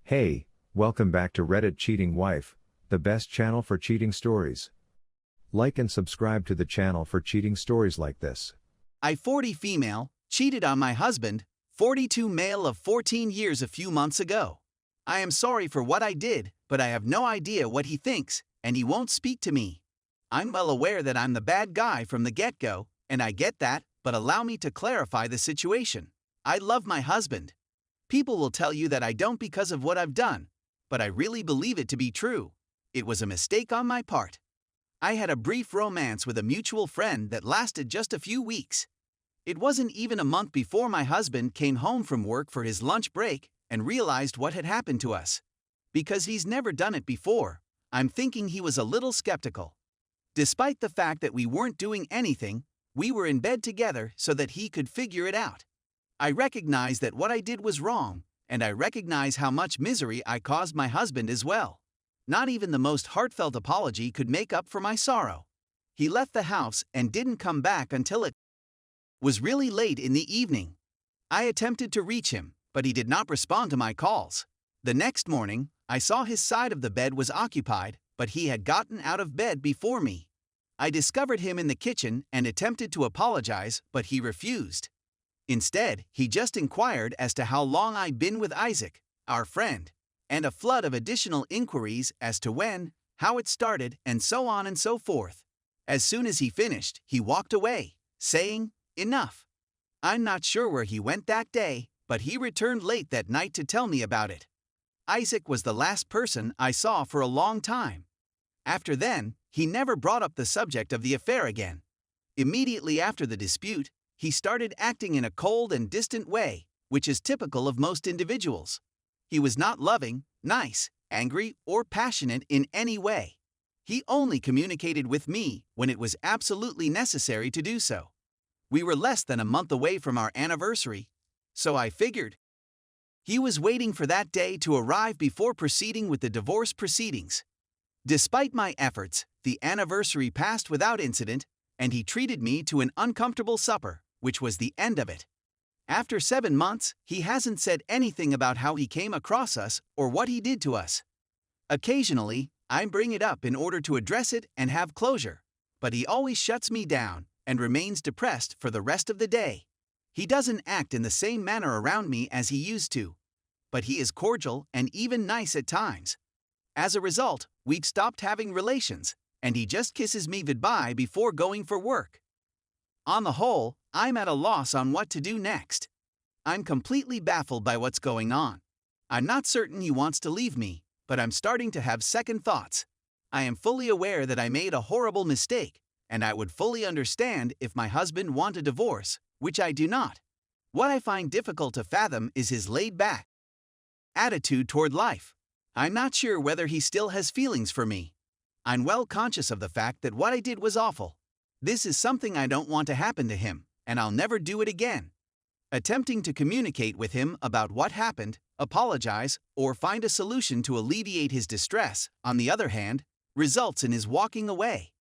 Hey, welcome back to Reddit Cheating Wife, the best channel for cheating stories. Like and subscribe to the channel for cheating stories like this. I 40 female, cheated on my husband, 42 male of 14 years a few months ago. I am sorry for what I did, but I have no idea what he thinks, and he won't speak to me. I'm well aware that I'm the bad guy from the get-go, and I get that, but allow me to clarify the situation. I love my husband. People will tell you that I don't because of what I've done, but I really believe it to be true. It was a mistake on my part. I had a brief romance with a mutual friend that lasted just a few weeks. It wasn't even a month before my husband came home from work for his lunch break and realized what had happened to us. Because he's never done it before, I'm thinking he was a little skeptical. Despite the fact that we weren't doing anything, we were in bed together so that he could figure it out. I recognize that what I did was wrong, and I recognize how much misery I caused my husband as well. Not even the most heartfelt apology could make up for my sorrow. He left the house and didn't come back until it was really late in the evening. I attempted to reach him, but he did not respond to my calls. The next morning, I saw his side of the bed was occupied, but he had gotten out of bed before me. I discovered him in the kitchen and attempted to apologize, but he refused. Instead, he just inquired as to how long I'd been with Isaac, our friend, and a flood of additional inquiries as to when, how it started, and so on and so forth. As soon as he finished, he walked away, saying, "Enough." I'm not sure where he went that day, but he returned late that night to tell me about it. Isaac was the last person I saw for a long time. After then, he never brought up the subject of the affair again. Immediately after the dispute, he started acting in a cold and distant way, which is typical of most individuals. He was not loving, nice, angry, or passionate in any way. He only communicated with me when it was absolutely necessary to do so. We were less than a month away from our anniversary, so I figured he was waiting for that day to arrive before proceeding with the divorce proceedings. Despite my efforts, the anniversary passed without incident, and he treated me to an uncomfortable supper, which was the end of it. After 7 months, he hasn't said anything about how he came across us or what he did to us. Occasionally, I bring it up in order to address it and have closure, but he always shuts me down and remains depressed for the rest of the day. He doesn't act in the same manner around me as he used to, but he is cordial and even nice at times. As a result, we've stopped having relations, and he just kisses me goodbye before going for work. On the whole, I'm at a loss on what to do next. I'm completely baffled by what's going on. I'm not certain he wants to leave me, but I'm starting to have second thoughts. I am fully aware that I made a horrible mistake, and I would fully understand if my husband wanted a divorce, which I do not. What I find difficult to fathom is his laid-back attitude toward life. I'm not sure whether he still has feelings for me. I'm well conscious of the fact that what I did was awful. This is something I don't want to happen to him, and I'll never do it again. Attempting to communicate with him about what happened, apologize, or find a solution to alleviate his distress, on the other hand, results in his walking away.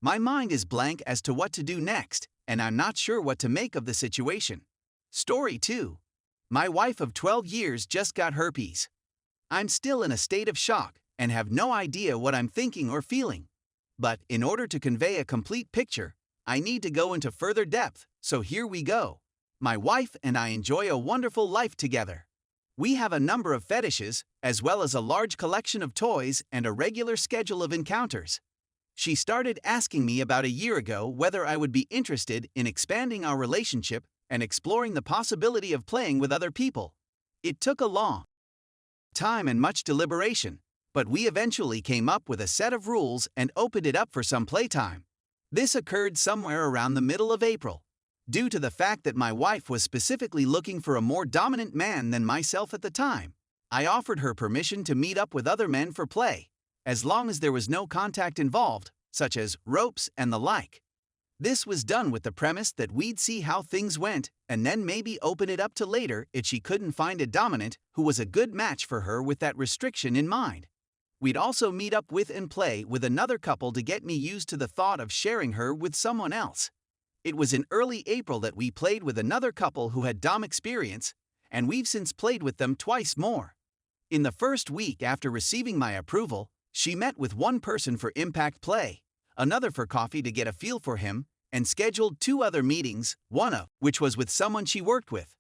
My mind is blank as to what to do next, and I'm not sure what to make of the situation. Story 2. My wife of 12 years just got herpes. I'm still in a state of shock and have no idea what I'm thinking or feeling. But in order to convey a complete picture, I need to go into further depth, so here we go. My wife and I enjoy a wonderful life together. We have a number of fetishes, as well as a large collection of toys and a regular schedule of encounters. She started asking me about a year ago whether I would be interested in expanding our relationship and exploring the possibility of playing with other people. It took a long time and much deliberation, but we eventually came up with a set of rules and opened it up for some playtime. This occurred somewhere around the middle of April. Due to the fact that my wife was specifically looking for a more dominant man than myself at the time, I offered her permission to meet up with other men for play, as long as there was no contact involved, such as ropes and the like. This was done with the premise that we'd see how things went and then maybe open it up to later if she couldn't find a dominant who was a good match for her with that restriction in mind. We'd also meet up with and play with another couple to get me used to the thought of sharing her with someone else. It was in early April that we played with another couple who had dom experience, and we've since played with them twice more. In the first week after receiving my approval, she met with one person for impact play, another for coffee to get a feel for him, and scheduled 2 other meetings, one of which was with someone she worked with.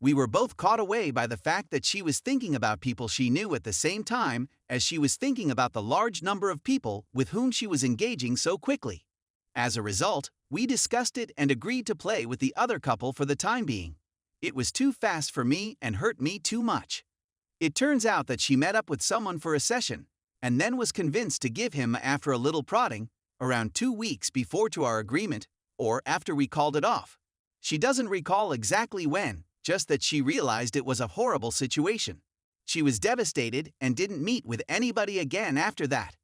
We were both caught away by the fact that she was thinking about people she knew at the same time as she was thinking about the large number of people with whom she was engaging so quickly. As a result, we discussed it and agreed to play with the other couple for the time being. It was too fast for me and hurt me too much. It turns out that she met up with someone for a session, and then was convinced to give him after a little prodding, around 2 weeks before to our agreement, or after we called it off. She doesn't recall exactly when, just that she realized it was a horrible situation. She was devastated and didn't meet with anybody again after that.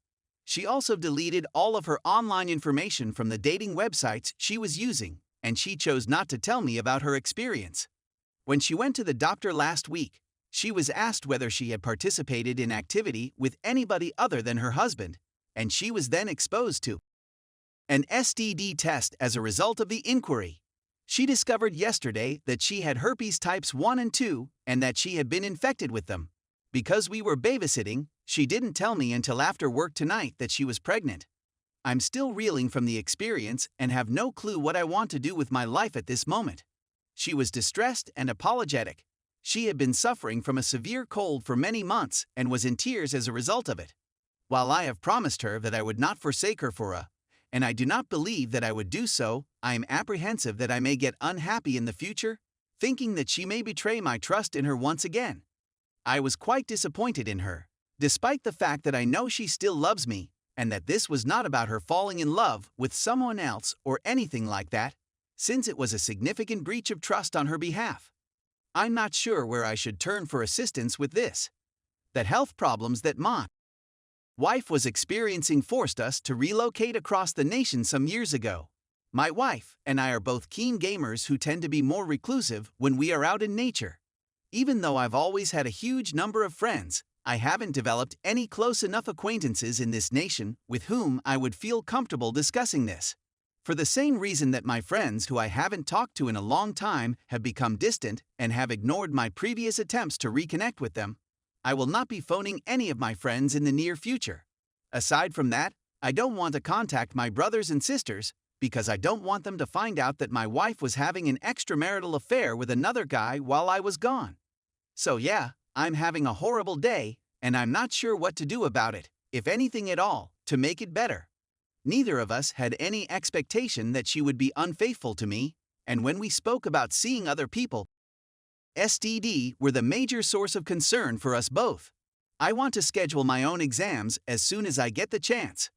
She also deleted all of her online information from the dating websites she was using, and she chose not to tell me about her experience. When she went to the doctor last week, she was asked whether she had participated in activity with anybody other than her husband, and she was then exposed to an STD test as a result of the inquiry. She discovered yesterday that she had herpes types 1 and 2 and that she had been infected with them. Because we were babysitting, she didn't tell me until after work tonight that she was pregnant. I'm still reeling from the experience and have no clue what I want to do with my life at this moment. She was distressed and apologetic. She had been suffering from a severe cold for many months and was in tears as a result of it. While I have promised her that I would not forsake her for and I do not believe that I would do so, I am apprehensive that I may get unhappy in the future, thinking that she may betray my trust in her once again. I was quite disappointed in her, despite the fact that I know she still loves me, and that this was not about her falling in love with someone else or anything like that, since it was a significant breach of trust on her behalf. I'm not sure where I should turn for assistance with this. That health problems that my wife was experiencing forced us to relocate across the nation some years ago. My wife and I are both keen gamers who tend to be more reclusive when we are out in nature. Even though I've always had a huge number of friends, I haven't developed any close enough acquaintances in this nation with whom I would feel comfortable discussing this. For the same reason that my friends who I haven't talked to in a long time have become distant and have ignored my previous attempts to reconnect with them, I will not be phoning any of my friends in the near future. Aside from that, I don't want to contact my brothers and sisters because I don't want them to find out that my wife was having an extramarital affair with another guy while I was gone. So yeah, I'm having a horrible day, and I'm not sure what to do about it, if anything at all, to make it better. Neither of us had any expectation that she would be unfaithful to me, and when we spoke about seeing other people, STD were the major source of concern for us both. I want to schedule my own exams as soon as I get the chance.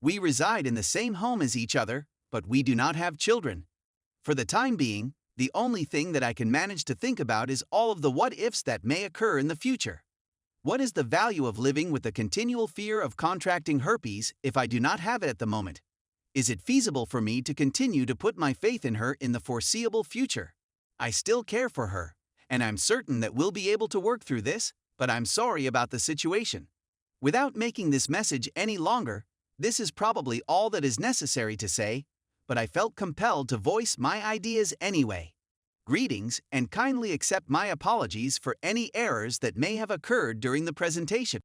We reside in the same home as each other, but we do not have children. For the time being, the only thing that I can manage to think about is all of the what-ifs that may occur in the future. What is the value of living with the continual fear of contracting herpes if I do not have it at the moment? Is it feasible for me to continue to put my faith in her in the foreseeable future? I still care for her, and I'm certain that we'll be able to work through this, but I'm sorry about the situation. Without making this message any longer, this is probably all that is necessary to say, but I felt compelled to voice my ideas anyway. Greetings, and kindly accept my apologies for any errors that may have occurred during the presentation.